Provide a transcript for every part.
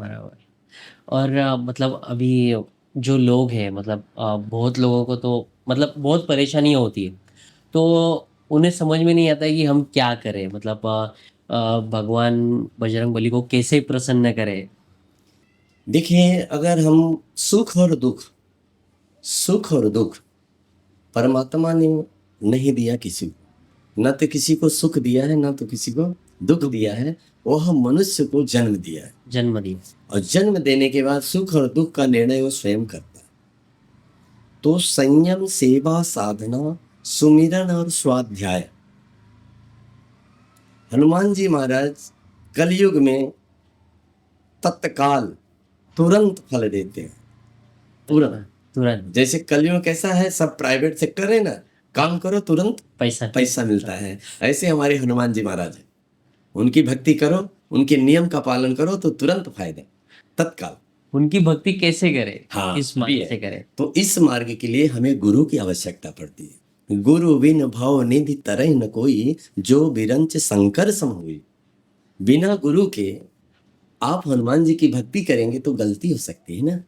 बराबर। और मतलब अभी जो लोग हैं मतलब बहुत लोगों को तो मतलब बहुत परेशानी होती है। तो उन्हें समझ में नहीं आता है कि हम क्या करें मतलब भगवान बजरंगबली को कैसे प्रसन्न करें? देखिए, अगर हम सुख और दुख परमात्मा ने नहीं दिया किसी को। ना तो किसी को सुख दिया है, ना तो किसी को दुख दुःख दिया दिया, है। वह मनुष्य को जन्म दिया है, जन्म दिया। और जन्म देने के बाद सुख और दुख का निर्णय वो स्वयं करता है। तो संयम, सेवा, साधना, सुमिरन और स्वाध्याय। हनुमान जी महाराज कलयुग में तत्काल तुरंत फल देते हैं। अच्छा, तुरंत। तुरंत जैसे कलयुग कैसा है, सब प्राइवेट सेक्टर है ना, काम करो तुरंत पैसा पैसा मिलता है। ऐसे हमारे हनुमान जी महाराज है। उनकी भक्ति करो, उनके नियम का पालन करो तो तुरंत फायदा, तत्काल। उनकी भक्ति कैसे करें? हाँ, किस भी मार्ग है। से करें? तो इस मार्ग के लिए हमें गुरु की आवश्यकता पड़ती है। गुरु बिन भव निधि तरहि न कोई, जो बिरंच शंकर सम हुई। बिना गुरु के आप हनुमान जी की भक्ति करेंगे तो गलती हो सकती है ना।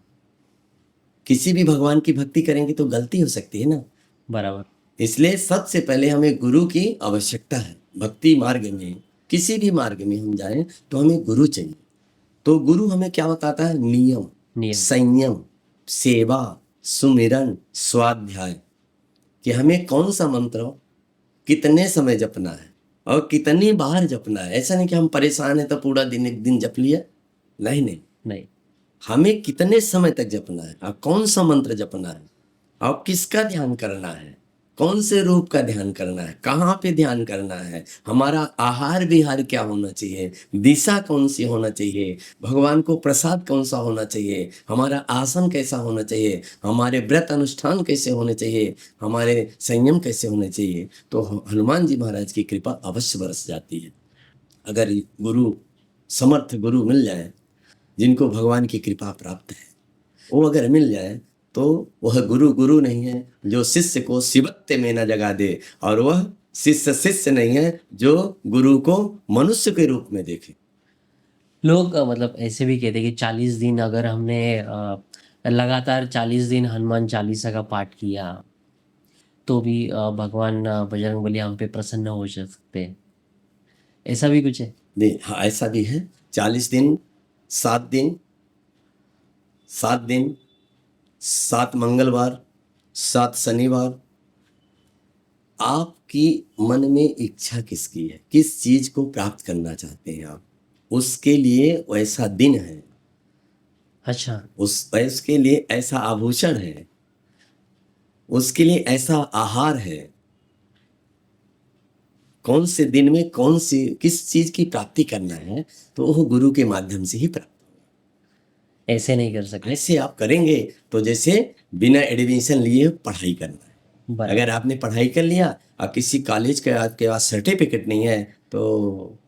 किसी भी भगवान की भक्ति करेंगे तो गलती हो सकती है ना। बराबर। इसलिए सबसे पहले हमें गुरु की आवश्यकता है। भक्ति मार्ग में, किसी भी मार्ग में हम जाएं तो हमें गुरु चाहिए। तो गुरु हमें क्या बताता है? नियम, नियम। संयम, सेवा, सुमिरन, स्वाध्याय। कि हमें कौन सा मंत्र कितने समय जपना है और कितनी बार जपना है। ऐसा नहीं कि हम परेशान हैं तो पूरा दिन एक दिन जप लिया। नहीं नहीं, नहीं। हमें कितने समय तक जपना है और कौन सा मंत्र जपना है और किसका ध्यान करना है, कौन से रूप का ध्यान करना है, कहाँ पे ध्यान करना है, हमारा आहार विहार क्या होना चाहिए, दिशा कौन सी होना चाहिए, भगवान को प्रसाद कौन सा होना चाहिए, हमारा आसन कैसा होना चाहिए, हमारे व्रत अनुष्ठान कैसे होने चाहिए, हमारे संयम कैसे होने चाहिए। तो हनुमान जी महाराज की कृपा अवश्य बरस जाती है। अगर गुरु, समर्थ गुरु मिल जाए, जिनको भगवान की कृपा प्राप्त है, वो अगर मिल जाए तो वह गुरु गुरु नहीं है जो शिष्य को शिवत्य में न जगा दे, और वह शिष्य शिष्य नहीं है जो गुरु को मनुष्य के रूप में देखे। लोग मतलब ऐसे भी कहते हैं कि 40 दिन अगर हमने लगातार 40 दिन हनुमान चालीसा का पाठ किया तो भी भगवान बजरंगबली हम पे प्रसन्न हो सकते हैं। ऐसा भी कुछ है? नहीं, हाँ, ऐसा भी है। 40 दिन, 7 दिन, 7 दिन, 7 मंगलवार, 7 शनिवार। आपकी मन में इच्छा किसकी है, किस चीज को प्राप्त करना चाहते हैं आप, उसके लिए वैसा दिन है, अच्छा। उसके लिए ऐसा आभूषण है, उसके लिए ऐसा आहार है। कौन से दिन में कौन सी किस चीज की प्राप्ति करना है, तो वो गुरु के माध्यम से ही प्राप्त। ऐसे नहीं कर सकते। ऐसे आप करेंगे तो जैसे बिना एडमिशन लिए पढ़ाई करना है। बराबर। अगर आपने पढ़ाई कर लिया और किसी कॉलेज के आपके पास सर्टिफिकेट नहीं है, तो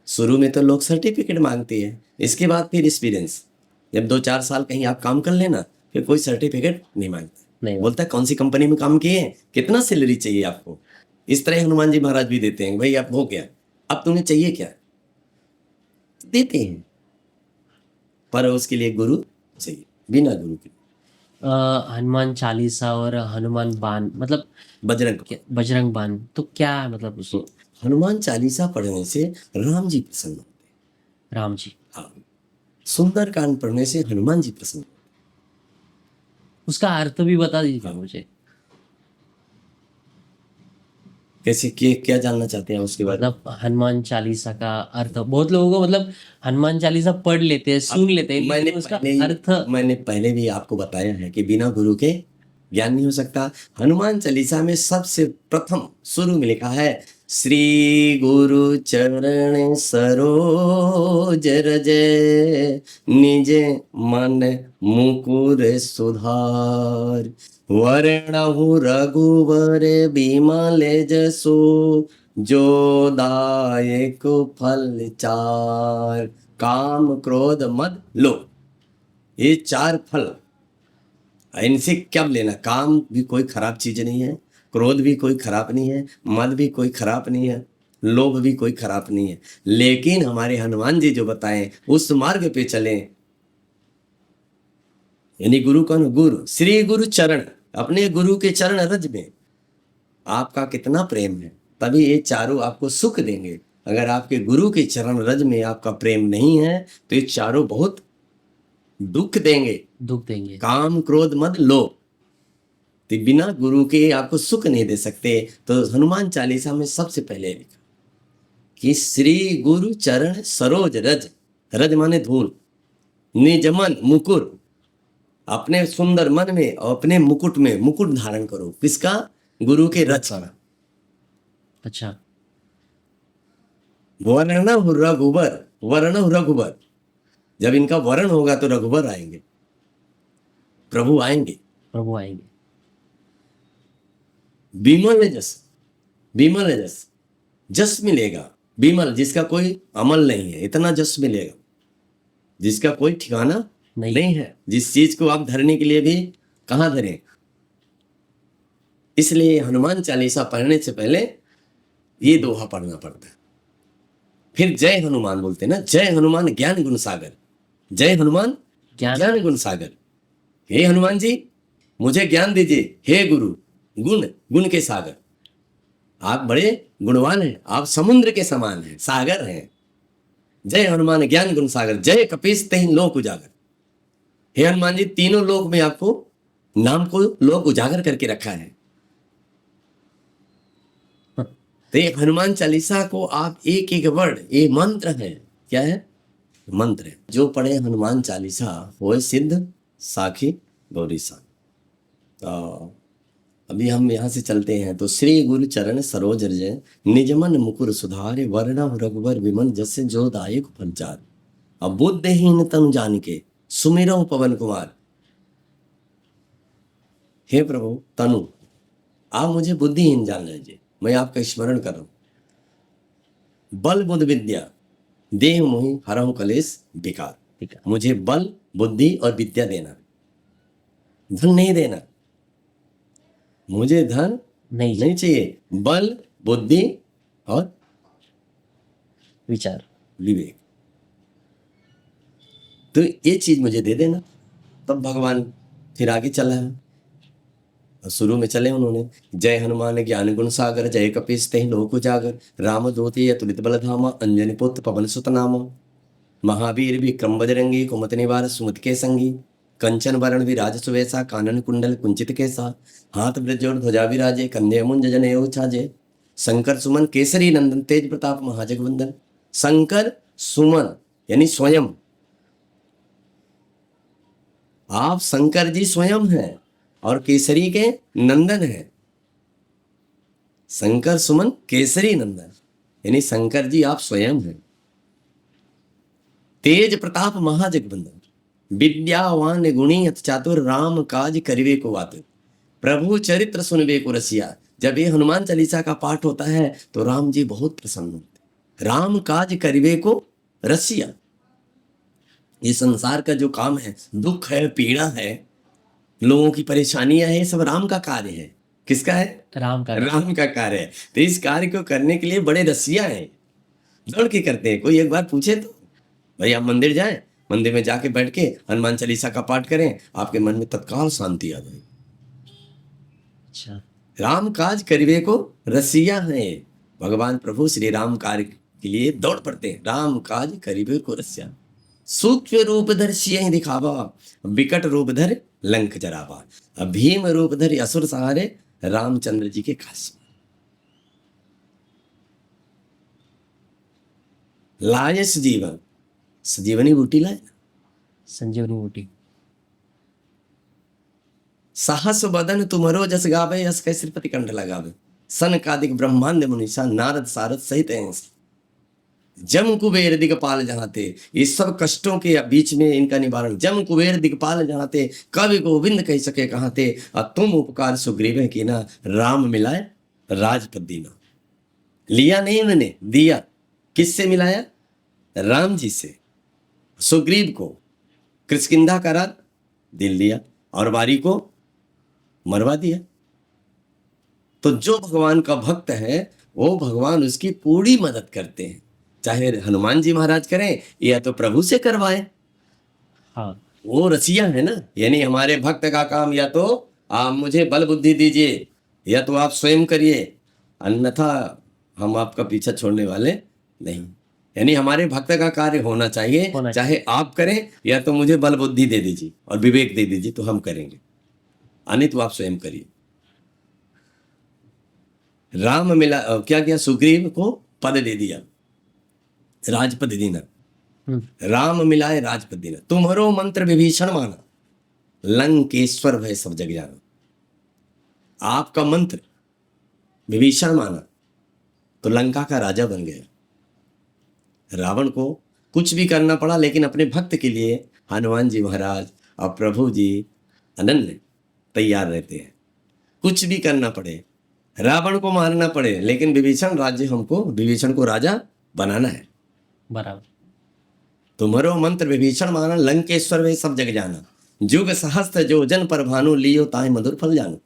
शुरू में तो लोग सर्टिफिकेट मांगते हैं, इसके बाद फिर एक्सपीरियंस। जब 2-4 साल कहीं आप काम कर लेना, फिर कोई सर्टिफिकेट नहीं मांगता। नहीं बात। बोलता है कौन सी कंपनी में काम किए हैं, कितना सैलरी चाहिए आपको। इस तरह हनुमान जी महाराज भी देते हैं, भाई आप हो गया, अब तुम्हें चाहिए क्या, देते हैं। पर उसके लिए गुरु चाहिए, बिना गुरु के। हनुमान चालीसा और हनुमान बाण मतलब बजरंग क्या, बजरंग बाण तो क्या है मतलब उस? बाण। हनुमान चालीसा पढ़ने से राम जी प्रसन्न होते राम जी। हैं। हाँ, सुंदरकांड पढ़ने से हनुमान जी प्रसन्न होते उसका अर्थ भी बता हैं। दीजिए हाँ, मुझे। कैसे क्या जानना चाहते हैं उसके बारे में? मतलब हनुमान चालीसा का अर्थ बहुत लोगों को मतलब हनुमान चालीसा पढ़ लेते हैं, अब सुन लेते हैं, मैंने लेकिन उसका पहले ही अर्थ। मैंने पहले भी आपको बताया है कि बिना गुरु के ज्ञान नहीं हो सकता। हनुमान चालीसा में सबसे प्रथम शुरू में लिखा है, श्री गुरु चरण सरोज रज, निज मन मुकुर सुधार, वर्णहु रघुवर बिमल जसु, जो दायक फल चार, काम क्रोध मद लोभ। ये 4 फल, इनसे क्या लेना। काम भी कोई खराब चीज नहीं है, क्रोध भी कोई खराब नहीं है, मद भी कोई खराब नहीं है, लोभ भी कोई खराब नहीं है, लेकिन हमारे हनुमान जी जो बताएं उस मार्ग पे चलें। यानी गुरु कौन? गुरु, श्री गुरु चरण, अपने गुरु के चरण रज में आपका कितना प्रेम है, तभी ये चारों आपको सुख देंगे। अगर आपके गुरु के चरण रज में आपका प्रेम नहीं है तो ये चारों बहुत दुख देंगे। दुख देंगे। काम, क्रोध, मद, लोभ, तो बिना गुरु के आपको सुख नहीं दे सकते। तो हनुमान चालीसा में सबसे पहले लिखा कि श्री गुरु चरण सरोज रज, रज माने धूल, निज मन मुकुर, अपने सुंदर मन में और अपने मुकुट में मुकुट धारण करो। किसका? गुरु के रज का। अच्छा। वर्ण रघुबर, वर्ण रघुबर, जब इनका वर्ण होगा तो रघुबर आएंगे, प्रभु आएंगे। प्रभु आएंगे। विमल जस, विमल जस, जस मिलेगा। विमल, जिसका कोई अमल नहीं है, इतना जस मिलेगा जिसका कोई ठिकाना नहीं है। जिस चीज को आप धरने के लिए भी कहाँ धरें। इसलिए हनुमान चालीसा पढ़ने से पहले ये दोहा पढ़ना पड़ता है। फिर जय हनुमान बोलते हैं ना, जय हनुमान ज्ञान गुण सागर, जय हनुमान ज्ञान गुण सागर। हे हनुमान जी मुझे ज्ञान दीजिए, हे गुरु गुण, गुण के सागर। आप बड़े गुणवान हैं, आप समुद्र के समान हैं, सागर हैं। जय हनुमान ज्ञान गुण सागर, जय कपीस तेहि लोक उजागर। हे हनुमान जी, तीनों लोक में आपको नाम को लोक उजागर करके रखा है। तो ये हनुमान चालीसा को आप एक एक वर्ड, ये मंत्र है। क्या है? मंत्र है। जो पढ़े हनुमान चालीसा वो सिद्ध साखी गौरी सा। तो अभी हम यहाँ से चलते हैं। तो श्री गुरु चरण सरोज रज, निजमन मुकुर सुधारे, वर्ण रघुबर विमल जस जो दायक फलचार। अब बुद्धहीन तनु जानिके, सुमिरौ पवन कुमार। हे प्रभु तनु, आप मुझे बुद्धिहीन जान लीजिए, मैं आपका स्मरण कर रहा हूं। बल बुद्ध विद्या देह मोहि हरहु कलेश विकार। मुझे बल, बुद्धि और विद्या देना, धन नहीं देना। मुझे धन नहीं चाहिए, बल, बुद्धि और विचार, विवेक, तो ये चीज मुझे दे देना। तब भगवान फिर आगे चला है। शुरू में चले उन्होंने, जय हनुमान ज्ञान गुण सागर, जय कपीस तेहि लोक उजागर, राम दूती अतुलित बल धामा, अंजनी पुत्र पवन सुत नामा। महावीर विक्रम बजरंगी, कुमति निवार सुमति के संगी, कंचन वरण विराज सुवेशा, कानन कुंडल कुंचित केसा, हाथ ब्रजोर ध्वजा विराजे, कंधे मुंज जनेऊ छाजे। शंकर सुमन केसरी नंदन, तेज प्रताप महाजगवंदन। शंकर सुमन यानी स्वयं, आप शंकर जी स्वयं हैं और केसरी के नंदन हैं। शंकर सुमन केसरी नंदन यानी शंकर जी आप स्वयं हैं। तेज प्रताप महाजगवंदन, विद्यावान गुणी अति चातुर, राम काज करिवे को आतुर। प्रभु चरित्र सुनवे को रसिया। जब ये हनुमान चालीसा का पाठ होता है तो राम जी बहुत प्रसन्न होते। राम काज करिवे को रसिया, ये संसार का जो काम है, दुख है, पीड़ा है, लोगों की परेशानियां है, सब राम का कार्य है। किसका है? राम का कार्य है। तो इस कार्य को करने के लिए बड़े रसिया हैं, दौड़ के करते हैं। कोई एक बार पूछे तो भाई आप मंदिर जाएं, मंदिर में जाके बैठ के हनुमान चालीसा का पाठ करें, आपके मन में तत्काल शांति आ जाएगी। अच्छा, राम काज करिवे को रसिया है। भगवान प्रभु श्री राम कार्य के लिए दौड़ पड़ते हैं। राम काज करिवे को रसिया, सूक्ष्म रूप धर सियहि दिखावा, विकट रूप धर लंक जरावा। भीम रूप धर असुर सहारे, रामचंद्र जी के खास। लाय सजीवन, सजीवनी बूटी लाए, संजीवनी बूटी। साहस बदन तुमरो जस गावे, यस कै श्रीपति कंठ लगावे। सनकादिक ब्रह्मांड मुनीसा, नारद सारद सहित हैं। जम कुबेर दिगपाल जहाते, ये सब कष्टों के बीच में इनका निवारण। जम कुबेर दिगपाल जहाते, कवि गोविंद कह सके कहाते। और तुम उपकार सुग्रीव की ना, राम मिलाए राजपद दीना। लिया नहीं मैंने, दिया। किससे मिलाया? राम जी से। सुग्रीव को कृष्किंधा का राज दिल दिया और वारी को मरवा दिया। तो जो भगवान का भक्त है वो भगवान उसकी पूरी मदद करते हैं, चाहे हनुमान जी महाराज करें या तो प्रभु से करवाएं। हाँ वो रसिया है ना, यानी हमारे भक्त का काम या तो आप मुझे बल बुद्धि दीजिए या तो आप स्वयं करिए, अन्यथा हम आपका पीछा छोड़ने वाले नहीं। यानी हमारे भक्त का कार्य होना चाहिए, होना चाहे आप करें या तो मुझे बल बुद्धि दे दीजिए और विवेक दे दीजिए तो हम करेंगे, अन्य तो आप स्वयं करिए। राम मिला क्या किया, सुग्रीव को पद दे दिया, राजपद दीना। राम मिलाए राजपद दीना, तुम्हारो मंत्र विभीषण माना, लंकेश्वर भय सब जग जाना। आपका मंत्र विभीषण माना तो लंका का राजा बन गया। रावण को कुछ भी करना पड़ा, लेकिन अपने भक्त के लिए हनुमान जी महाराज और प्रभु जी अनन्य तैयार रहते हैं। कुछ भी करना पड़े, रावण को मारना पड़े, लेकिन विभीषण को राजा बनाना है। बराबर। तुम्हारो मंत्र विभीषण माना, लंकेश्वर वे सब जग जाना। जुग सहस्त्र योजन पर भानु, लियो ताहि मधुर फल जानो।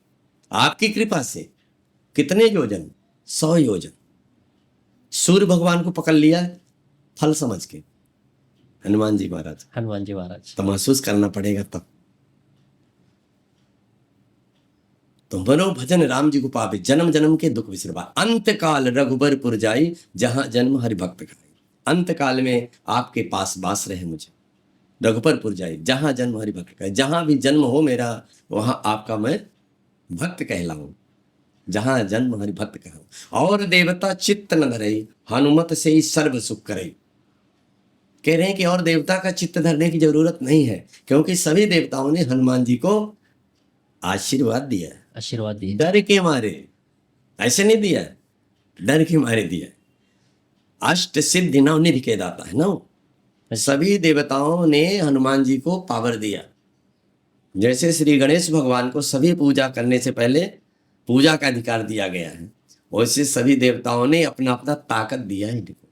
आपकी कृपा से कितने योजन, 100 योजन सूर्य भगवान को पकड़ लिया फल समझ के, हनुमान जी महाराज। तो महसूस करना पड़ेगा तब। तुम्हारो भजन राम जी को पावे, जन्म जन्म के दुख विसरवा। अंत काल रघुबर पुर जाई, जहां जन्म हरि भक्त खाई। अंत काल में आपके पास वास रहे मुझे, रघुपरपुर जाए, जहां जन्म हरि भक्त खाई। जहां भी जन्म हो मेरा, वहां आपका मैं भक्त कहलाऊं, जहां जन्म हरि भक्त कहूं। और देवता चित्त न धरे, हनुमत से ही सर्व सुख करे। कह रहे हैं कि और देवता का चित्त धरने की जरूरत नहीं है, क्योंकि सभी देवताओं ने हनुमान जी को आशीर्वाद दिया, डर के मारे, ऐसे नहीं दिया, डर के मारे दिया। अष्ट सिद्धि नवनिधि के दाता है ना। सभी देवताओं ने हनुमान जी को पावर दिया। जैसे श्री गणेश भगवान को सभी पूजा करने से पहले पूजा का अधिकार दिया गया है, वैसे सभी देवताओं ने अपना अपना ताकत दिया है इनको,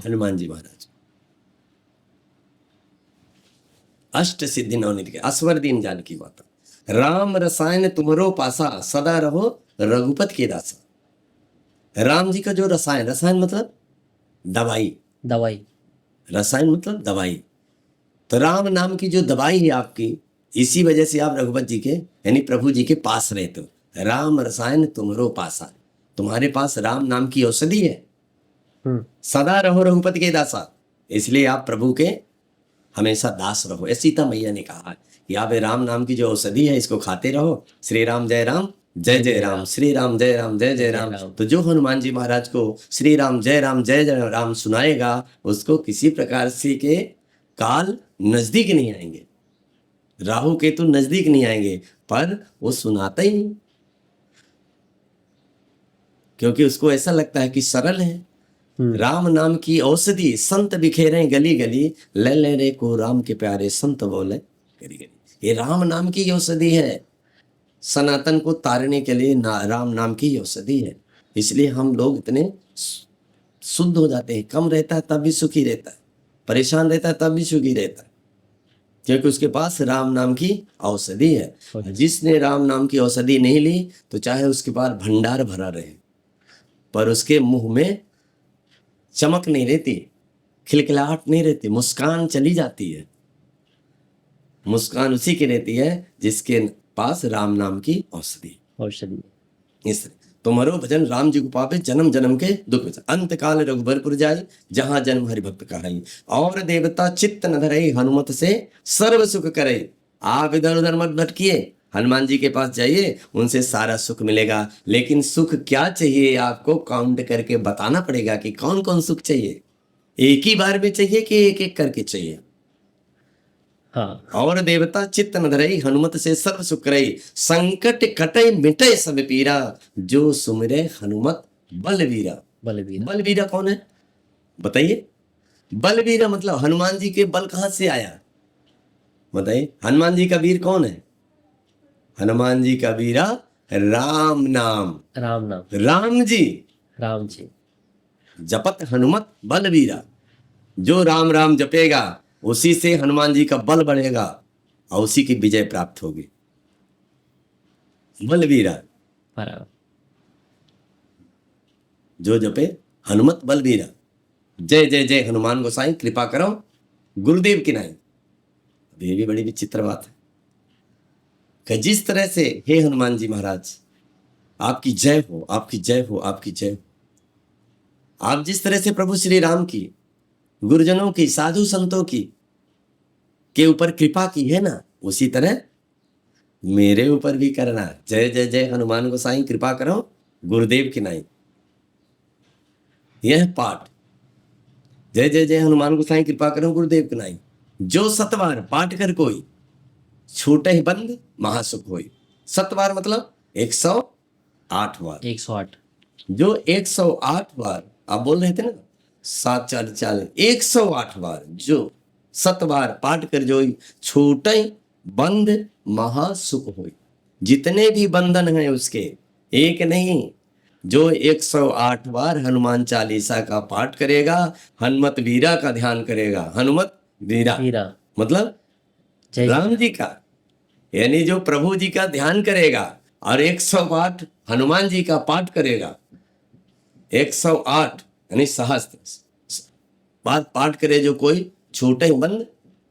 हनुमान जी महाराज। अष्ट सिद्धि नवनिधि के असवर दीन जानकी माता। राम रसायन तुमरो पासा, सदा रहो रघुपति के दासा। राम जी का जो रसायन, रसायन मतलब दवाई, रसायन मतलब दवाई। तो राम नाम की जो दवाई है आपकी, इसी वजह से आप रघुपति जी के यानी प्रभु जी के पास रहते हो। राम रसायन तुमरो पासा, तुम्हारे पास राम नाम की औषधि है। सदा रहो रघुपति के दासा, इसलिए आप प्रभु के हमेशा दास रहो। ऐसी सीता मैया ने कहा है कि आप राम नाम की जो औषधि है इसको खाते रहो। श्री राम जय राम जय जय राम, श्री राम जय राम जय जय राम। तो जो हनुमान जी महाराज को श्री राम जय जय राम सुनाएगा, उसको किसी प्रकार से के काल नजदीक नहीं आएंगे, राहु केतु नजदीक नहीं आएंगे, पर वो सुनाता ही नहीं, क्योंकि उसको ऐसा लगता है कि सरल है। राम नाम की औषधि संत बिखेरे गली गली, ले ले रे को राम के प्यारे संत बोले गली गली। ये राम नाम की औषधि है, सनातन को तारने के लिए राम नाम की औषधि है। इसलिए हम लोग इतने शुद्ध हो जाते हैं। कम रहता है तब भी सुखी रहता है, परेशान रहता है तब भी सुखी रहता है, क्योंकि उसके पास राम नाम की औषधि है। जिसने राम नाम की औषधि नहीं ली, तो चाहे उसके पास भंडार भरा रहे, पर उसके मुंह में चमक नहीं रहती, खिलखिलाहट नहीं रहती, मुस्कान चली जाती है। मुस्कान उसी की रहती है जिसके पास राम नाम की औषधि। इसलिए तुम्हारो भजन राम जी को पावे, जन्म जन्म के दुख विसर। अंत काल रघुबरपुर जाई, जहां जन्म हरि भक्त कहाई। और देवता चित्त न धरे, हनुमत से सर्व सुख करे। आप इधर उधर मत भटकिए, हनुमान जी के पास जाइए, उनसे सारा सुख मिलेगा। लेकिन सुख क्या चाहिए आपको काउंट करके बताना पड़ेगा कि कौन कौन सुख चाहिए। एक ही बार में चाहिए कि एक एक करके चाहिए। हाँ। और देवता चित्त न धरई, हनुमत से सर्व सुख करई। संकट कटई मिटय सब पीरा, जो सुमिरै हनुमत बलवीरा। बलवीरा कौन है बताइए? बलवीरा मतलब हनुमान जी के बल कहां से आया बताइए? हनुमान जी का वीर कौन है? हनुमान जी का वीरा राम नाम। राम जी जपत हनुमत बलवीरा। जो राम राम जपेगा, उसी से हनुमान जी का बल बढ़ेगा और उसी की विजय प्राप्त होगी। बलवीरा। जो जपे हनुमत बलबीरा, जय जय जय हनुमान गोसाई कृपा करो गुरुदेव की नाई। अब ये भी बड़ी विचित्र बात है कि जिस तरह से हे हनुमान जी महाराज आपकी जय हो, आपकी जय हो, आपकी जय हो। आप जिस तरह से प्रभु श्री राम की, गुरुजनों की, साधु संतों की के ऊपर कृपा की है ना, उसी तरह मेरे ऊपर भी करना। जय जय जय हनुमान गोसाई कृपा करो गुरुदेव की नाई। यह पाठ जय जय जय हनुमान गोसाई कृपा करो गुरुदेव की नाई, जो सतवार पाठ कर कोई छूटे ही बंद महासुख होई। सतवार मतलब 108 बार। 108। जो 108 बार आप बोल रहे थे ना, 7 4 108 बार जो सतवार पाठ कर जो छूटे बंद महासुख होई। जितने भी बंधन हैं उसके एक नहीं, जो 108 बार हनुमान चालीसा का पाठ करेगा, हनुमत वीरा का ध्यान करेगा। हनुमत वीरा वीरा मतलब जय राम जी का, यानी जो प्रभु जी का ध्यान करेगा और 108 हनुमान जी का पाठ करेगा। 108 यानी सहस्त्र बार पाठ करे जो कोई छूटे बंद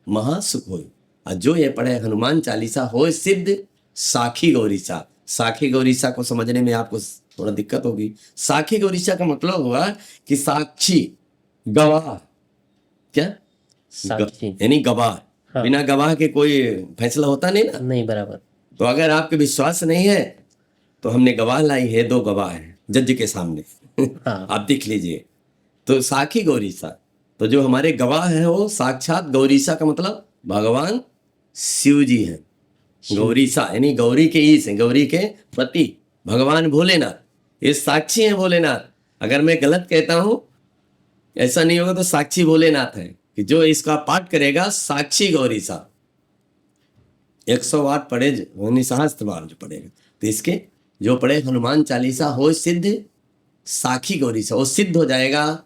महासुख होई। और जो ये पढ़े हनुमान चालीसा हो सिद्ध साखी गौरीसा। साखी गौरीसा को समझने में आपको थोड़ा दिक्कत होगी। साखी गौरीसा का मतलब हुआ कि साक्षी, गवाह। क्या? साक्षी। यानी गवाह। हाँ। बिना गवाह के कोई फैसला होता नहीं ना। नहीं, बराबर। तो अगर आपके विश्वास नहीं है तो हमने गवाह लाई है, 2 गवाह हैं जज के सामने। हाँ। आप देख लीजिए। तो साखी गौरीसा, तो जो हमारे गवाह हैं वो साक्षात गौरीसा का मतलब भगवान शिव जी हैं। गौरीसा यानी गौरी के ईश हैं, गौरी के पति भगवान भोलेनाथ। ये साक्षी हैं भोलेनाथ। अगर मैं गलत कहता हूं ऐसा नहीं होगा तो साक्षी भोलेनाथ है कि जो इसका पाठ करेगा साक्षी गौरीसा। 108 पढ़े यानी सहस्त्र बार जो पढ़ेगा, तो इसके जो पढ़े हनुमान चालीसा हो सिद्ध साखी गौरीसा, वो सिद्ध हो जाएगा।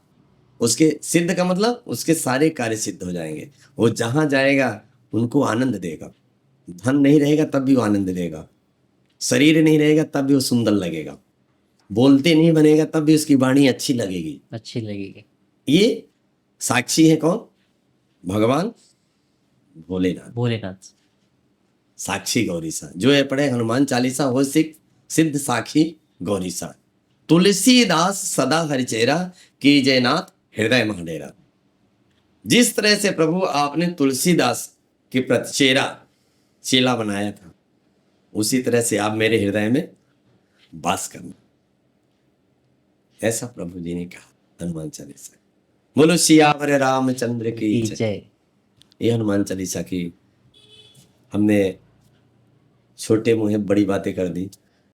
उसके सिद्ध का मतलब उसके सारे कार्य सिद्ध हो जाएंगे। वो जहां जाएगा उनको आनंद देगा। धन नहीं रहेगा तब भी वो आनंद देगा, शरीर नहीं रहेगा तब भी वो सुंदर लगेगा, बोलते नहीं बनेगा तब भी उसकी वाणी अच्छी लगेगी। अच्छी लगेगी। ये साक्षी है कौन? भगवान भोलेनाथ। भोलेनाथ। साक्षी गौरीसा जो है पढ़े हनुमान चालीसा हो सिद्ध साक्षी गौरीसा। तुलसीदास सदा हरिचेरा की जयनाथ हृदय महडेरा। जिस तरह से प्रभु आपने तुलसीदास के प्रति चेला बनाया था, उसी तरह से आप मेरे हृदय में वास करना, ऐसा प्रभु जी ने कहा हनुमान चालीसा। बोलो सियावर रामचंद्र की जय। जय। ये हनुमान चालीसा की हमने छोटे मुंह बड़ी बातें कर दी।